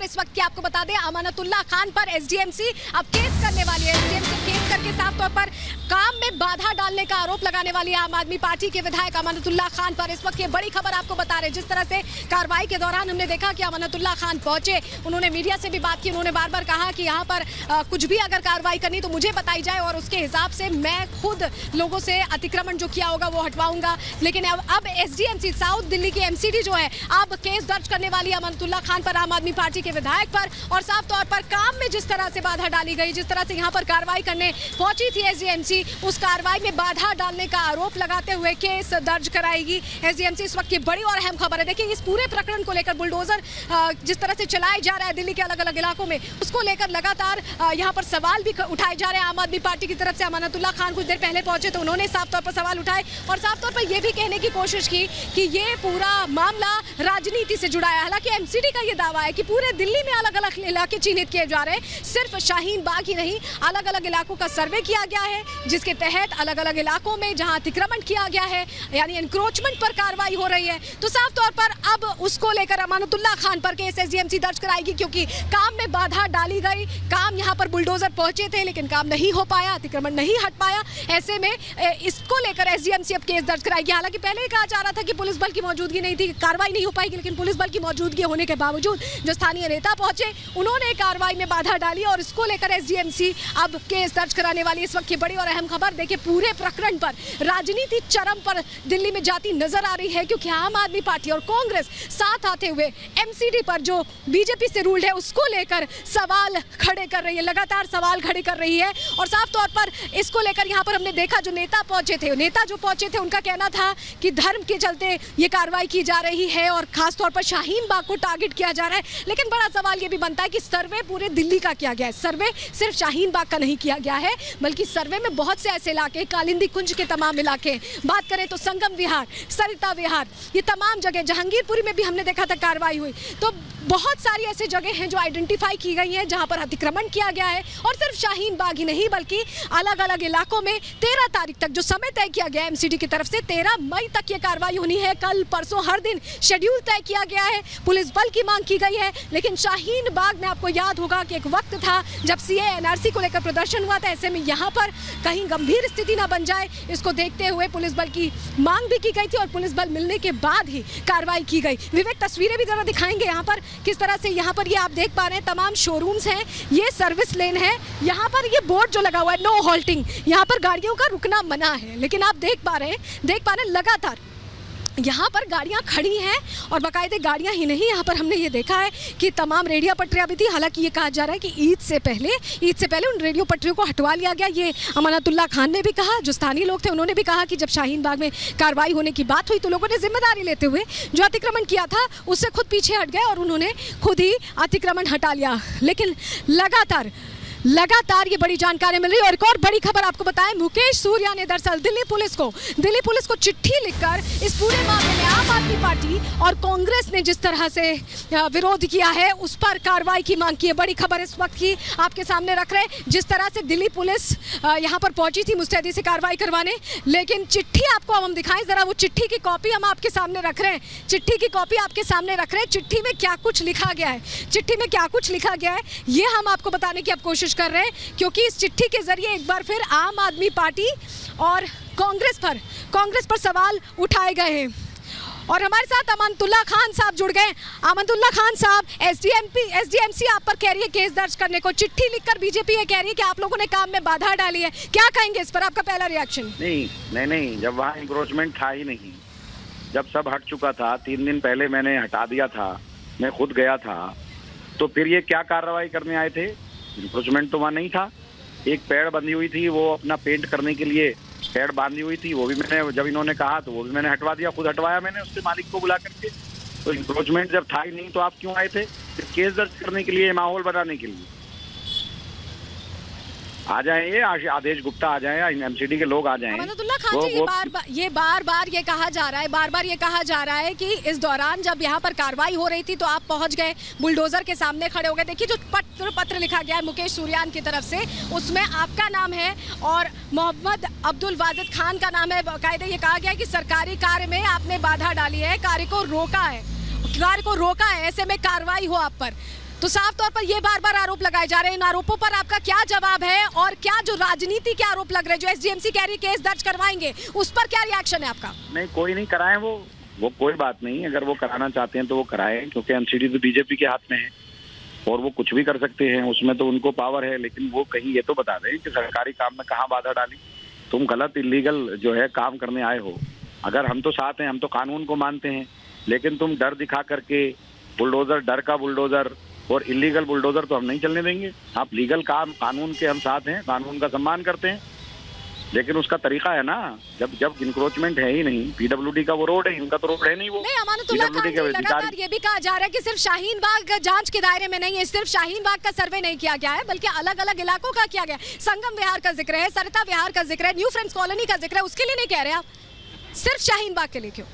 खबर इस वक्त की आपको बता दें, अमानतुल्लाह खान पर एसडीएमसी अब केस करने वाली है। एसडीएमसी केस करके साफ तौर पर काम में बाधा डालने का आरोप लगाने वाली है आम आदमी पार्टी के विधायक अमानतुल्लाह खान पर। इस वक्त ये बड़ी खबर आपको बता रहे हैं। जिस तरह से कार्रवाई के दौरान हमने देखा कि अमानतुल्लाह खान पहुंचे, उन्होंने मीडिया से भी बात की, उन्होंने बार बार कहा कि यहाँ पर कुछ भी अगर कार्रवाई करनी तो मुझे बताई जाए और उसके हिसाब से मैं खुद लोगों से अतिक्रमण जो किया होगा वो हटवाऊंगा। लेकिन अब एसडीएमसी साउथ दिल्ली की एमसीडी जो है अब केस दर्ज करने वाली है अमानतुल्लाह खान पर, आम आदमी पार्टी के विधायक पर। और साफ तौर पर काम में जिस तरह से बाधा डाली गई, जिस तरह से यहाँ पर कार्रवाई करने पहुंची थी एसडीएमसी, उस कार्रवाई में बाधा डालने का आरोप लगाते हुए केस दर्ज कराएगी एसडीएमसी। इस वक्त की बड़ी और अहम खबर है। देखिए, इस पूरे प्रकरण को लेकर बुलडोजर जिस तरह से चलाया जा रहा है दिल्ली के अलग अलग इलाकों में, उसको लेकर लगातार यहाँ पर सवाल भी उठाए जा रहे हैं आम आदमी पार्टी की तरफ से। अमानतुल्लाह खान कुछ देर पहले पहुंचे तो उन्होंने साफ तौर पर सवाल उठाए और साफ तौर पर यह भी कहने की कोशिश की कि ये पूरा मामला राजनीति से जुड़ा है। हालांकि एमसीडी का ये दावा है कि पूरे दिल्ली में अलग अलग इलाके चिन्हित किए जा रहे हैं, सिर्फ शाहीन बाग ही नहीं, अलग अलग इलाकों का सर्वे किया गया है, जिसके तहत अलग अलग इलाकों में जहां अतिक्रमण किया गया है यानी एनक्रोचमेंट पर कार्रवाई हो रही है। तो साफ तौर पर अब उसको लेकर अमानतुल्लाह खान पर केस एसडीएमसी दर्ज कराएगी, क्योंकि काम में बाधा डाली गई। काम यहां पर बुलडोजर पहुंचे थे लेकिन काम नहीं हो पाया, अतिक्रमण नहीं हट पाया। ऐसे में इसको लेकर एसडीएमसी अब केस दर्ज कराएगी। हालांकि पहले ही कहा जा रहा था कि पुलिस बल की मौजूदगी नहीं थी, कार्रवाई नहीं हो पाएगी, लेकिन पुलिस बल की मौजूदगी होने के बावजूद जो स्थानीय नेता पहुंचे उन्होंने कार्रवाई में बाधा डाली और इसको लेकर एसडीएमसी अब केस दर्ज कराने वाली। इस वक्त की बड़ी और अहम खबर, देखिए पूरे प्रकरण पर राजनीति चरम पर दिल्ली में जाती नजर आ रही है, क्योंकि आम आदमी पार्टी और कांग्रेस साथ आते हुए एमसीडी पर जो बीजेपी से रूल्ड है उसको लेकर सवाल खड़े कर रही है, लगातार सवाल खड़े कर रही है। और साफ तौर पर इसको लेकर यहाँ पर हमने देखा जो नेता जो पहुंचे थे उनका कहना था कि धर्म के चलते ये कार्रवाई की जा रही है और खासतौर पर शाहीन बाग को टारगेट किया जा रहा है। लेकिन बड़ा सवाल ये भी बनता है कि सर्वे पूरे दिल्ली का किया गया है, सर्वे सिर्फ शाहीन बाग का नहीं किया गया है, बल्कि सर्वे में बहुत से ऐसे इलाके, कालिंदी कुंज के तमाम इलाके, बात करें तो संगम विहार, सरिता विहार, ये तमाम जगह, जहांगीरपुरी में भी हमने देखा था कार्रवाई हुई। तो बहुत सारी ऐसी जगह हैं जो आइडेंटिफाई की गई हैं जहां पर अतिक्रमण किया गया है। और सिर्फ शाहीन बाग ही नहीं बल्कि अलग अलग इलाकों में 13 तारीख तक जो समय तय किया गया है एमसीडी की तरफ से, 13 मई तक ये कार्रवाई होनी है। कल परसों हर दिन शेड्यूल तय किया गया है, पुलिस बल की मांग की गई है। लेकिन शाहीन बाग में आपको याद होगा कि एक वक्त था जब सीए एनआरसी को लेकर प्रदर्शन हुआ था, ऐसे में यहाँ पर कहीं गंभीर स्थिति ना बन जाए इसको देखते हुए पुलिस बल की मांग भी की गई थी और पुलिस बल मिलने के बाद ही कार्रवाई की गई। विवेक, तस्वीरें भी जरा दिखाएंगे यहाँ पर किस तरह से यहाँ पर ये आप देख पा रहे हैं तमाम शोरूम्स हैं, ये सर्विस लेन है। यहाँ पर ये बोर्ड जो लगा हुआ है नो हॉल्टिंग, यहाँ पर गाड़ियों का रुकना मना है। लेकिन आप देख पा रहे हैं लगातार यहाँ पर गाड़ियाँ खड़ी हैं और बाकायदे गाड़ियाँ ही नहीं, यहाँ पर हमने ये देखा है कि तमाम रेडियो पटरियाँ भी थी। हालांकि ये कहा जा रहा है कि ईद से पहले उन रेडियो पटरियों को हटवा लिया गया। ये अमानतुल्लाह खान ने भी कहा, जो स्थानीय लोग थे उन्होंने भी कहा कि जब शाहीन बाग में कार्रवाई होने की बात हुई तो लोगों ने जिम्मेदारी लेते हुए जो अतिक्रमण किया था उससे खुद पीछे हट गए और उन्होंने खुद ही अतिक्रमण हटा लिया। लेकिन लगातार ये बड़ी जानकारी मिल रही है। और एक और बड़ी खबर आपको बताएं, मुकेश सूर्या ने दरअसल दिल्ली पुलिस को चिट्ठी लिखकर इस पूरे मामले में आम आदमी पार्टी और कांग्रेस ने जिस तरह से विरोध किया है उस पर कार्रवाई की मांग की है। बड़ी खबर इस वक्त की आपके सामने रख रहे हैं। जिस तरह से दिल्ली पुलिस यहाँ पर पहुंची थी मुस्तैदी से कार्रवाई करवाने, लेकिन चिट्ठी आपको हम दिखाएं जरा, वो चिट्ठी की कॉपी हम आपके सामने रख रहे हैं। चिट्ठी में क्या कुछ लिखा गया है ये हम आपको बताने की अब कोशिश कर रहे हैं, क्योंकि इस चिट्ठी के जरिए एक बार फिर आम आदमी पार्टी और कांग्रेस पर सवाल उठाए गए हैं। और हमारे साथ अमानतुल्लाह खान साहब जुड़ गए। अमानतुल्लाह खान साहब, एसडीएमसी आप पर कह रही है केस दर्ज करने को, चिट्ठी लिखकर बीजेपी ये कह रही है कि आप लोगों ने काम में बाधा डाली है, क्या कहेंगे इस पर? आपका पहला रिएक्शन? नहीं, जब वहाँ इंक्रोचमेंट था ही नहीं, जब सब हट चुका था, 3 दिन पहले मैंने हटा दिया था, मैं खुद गया था, तो फिर ये क्या कार्रवाई करने आए थे? इंक्रोचमेंट तो वहाँ नहीं था। एक पेड़ बंधी हुई थी, वो अपना पेंट करने के लिए पेड़ बांधी हुई थी, वो भी मैंने, जब इन्होंने कहा तो वो भी मैंने हटवा दिया, खुद हटवाया मैंने उससे, मालिक को बुला करके। तो इंक्रोचमेंट जब था ही नहीं तो आप क्यों आए थे? केस दर्ज करने के लिए, माहौल बनाने के लिए। आ जाएं, ये आदेश गुप्ता आ जाएं, एमसीडी के लोग आ जाएं। अमानतुल्लाह खान जी, ये बार बार ये कहा जा रहा है कि इस दौरान जब यहाँ पर कार्रवाई हो रही थी तो आप पहुँच गए, बुलडोजर के सामने खड़े हो गए। देखिए जो पत्र लिखा गया है मुकेश सूर्यान की तरफ से, उसमें आपका नाम है और मोहम्मद अब्दुल वाजिद खान का नाम है। बाकायदे ये कहा गया है कि सरकारी कार्य में आपने बाधा डाली है, कार्य को रोका है, ऐसे में कार्रवाई हो आप पर। तो साफ तौर पर ये बार बार आरोप लगाए जा रहे हैं, इन आरोपों पर आपका क्या जवाब है और क्या जो राजनीति के आरोप लग रहे हैं, जो एसडीएमसी कह रही है केस दर्ज करवाएंगे, उस पर क्या रिएक्शन है आपका? नहीं, कोई नहीं कराए, वो कोई बात नहीं। अगर वो कराना चाहते हैं तो वो कराएं, क्योंकि एमसीडी तो बीजेपी के हाथ में है और वो कुछ भी कर सकते हैं, उसमें तो उनको पावर है। लेकिन वो कहीं ये तो बता दें कि सरकारी काम में कहाँ बाधा डाली। तुम गलत इलीगल जो है काम करने आए हो। अगर हम तो साथ हैं, हम तो कानून को मानते हैं, लेकिन तुम डर दिखा करके बुलडोजर, डर का बुलडोजर और इलीगल बुलडोजर तो हम नहीं चलने देंगे। आप लीगल काम, कानून के हम साथ हैं, कानून का सम्मान करते हैं, लेकिन उसका तरीका है ना। जब इंक्रोचमेंट है ही नहीं, पीडब्ल्यूडी का वो रोड है, इनका तो रोड है नहीं। वो नहीं, अमानतुल्लाह खान जी, लगातार ये भी कहा जा रहा है कि सिर्फ शाहीन बाग जांच के दायरे में नहीं है, सिर्फ शाहीन बाग का सर्वे नहीं किया गया है, बल्कि अलग अलग इलाकों का किया गया। संगम विहार का जिक्र है, सरिता विहार का जिक्र है, न्यू फ्रेंड्स कॉलोनी का जिक्र है, उसके लिए नहीं कह रहे आप, सिर्फ शाहीन बाग के लिए क्यों?